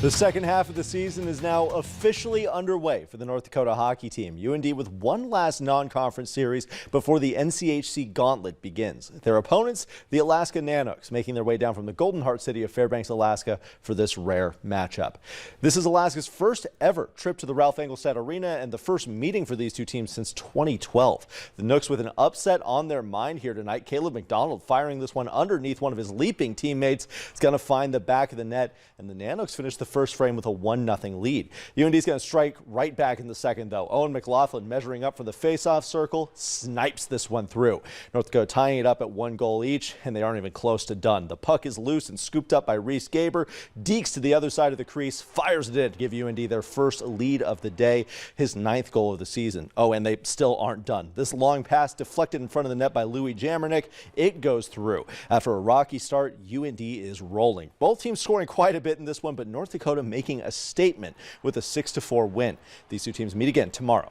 The second half of the season is now officially underway for the North Dakota hockey team. UND with one last non-conference series before the NCHC Gauntlet begins. Their opponents, the Alaska Nanooks, making their way down from the Golden Heart city of Fairbanks, Alaska for this rare matchup. This is Alaska's first ever trip to the Ralph Engelstad Arena and the first meeting for these two teams since 2012. The Nooks with an upset on their mind here tonight. Caleb McDonald firing this one underneath one of his leaping teammates. It's going to find the back of the net, and the Nanooks finish the first frame with a 1-0 lead. UND is going to strike right back in the second, though. Owen McLaughlin measuring up from the face-off circle, snipes this one through. North Dakota tying it up at 1 goal each, and they aren't even close to done. The puck is loose and scooped up by Reese Gaber. Deeks to the other side of the crease, fires it in to give UND their first lead of the day, his 9th goal of the season. Oh, and they still aren't done. This long pass deflected in front of the net by Louis Jamernick. It goes through. After a rocky start, UND is rolling. Both teams scoring quite a bit in this one, but North Dakota making a statement with a 6-4 win. These two teams meet again tomorrow.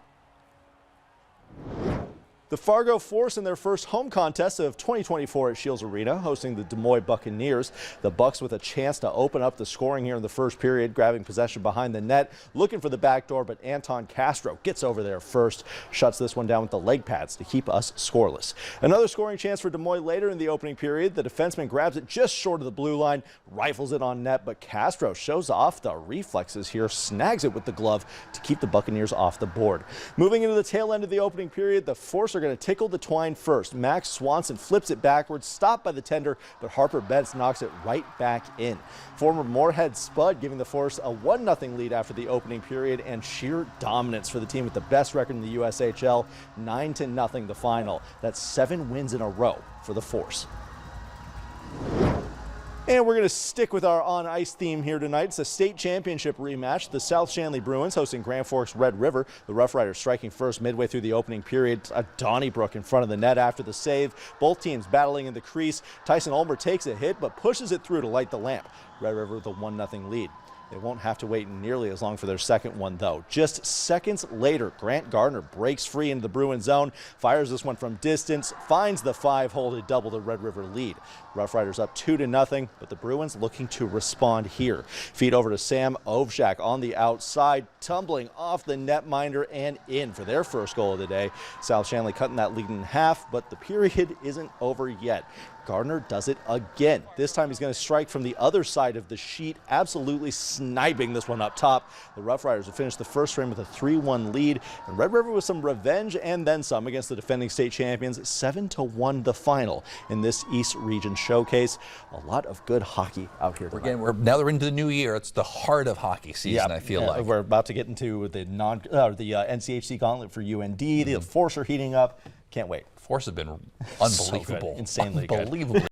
The Fargo Force in their first home contest of 2024 at Shields Arena, hosting the Des Moines Buccaneers. The Bucks with a chance to open up the scoring here in the first period, grabbing possession behind the net, looking for the back door, but Anton Castro gets over there first, shuts this one down with the leg pads to keep us scoreless. Another scoring chance for Des Moines later in the opening period. The defenseman grabs it just short of the blue line, rifles it on net, but Castro shows off the reflexes here, snags it with the glove to keep the Buccaneers off the board. Moving into the tail end of the opening period, the Force are going to tickle the twine first. Max Swanson flips it backwards, stopped by the tender, but Harper Betts knocks it right back in. Former Moorhead Spud giving the Force a 1-0 lead after the opening period, and sheer dominance for the team with the best record in the USHL, 9-0 the final. That's 7 wins in a row for the Force. And we're going to stick with our on-ice theme here tonight. It's a state championship rematch. The South Shanley Bruins hosting Grand Forks Red River. The Rough Riders striking first midway through the opening period. Donnybrook in front of the net after the save. Both teams battling in the crease. Tyson Ulmer takes a hit but pushes it through to light the lamp. Red River with a 1-0 lead. They won't have to wait nearly as long for their second one, though. Just seconds later, Grant Gardner breaks free into the Bruin zone, fires this one from distance, finds the 5-hole to double the Red River lead. Rough Riders up 2-0, but the Bruins looking to respond here. Feed over to Sam Ovchak on the outside, tumbling off the netminder and in for their first goal of the day. South Shanley cutting that lead in half, but the period isn't over yet. Gardner does it again. This time he's going to strike from the other side of the sheet, absolutely sniping this one up top. The Rough Riders have finished the first frame with a 3-1 lead, and Red River with some revenge and then some against the defending state champions. 7-1 the final in this East Region showcase. A lot of good hockey out here tonight. Now they're into the new year. It's the heart of hockey season, I feel like. We're about to get into the NCHC Gauntlet for UND. The Force are heating up. Can't wait. Force have been unbelievable. So good. Insanely good. Unbelievable.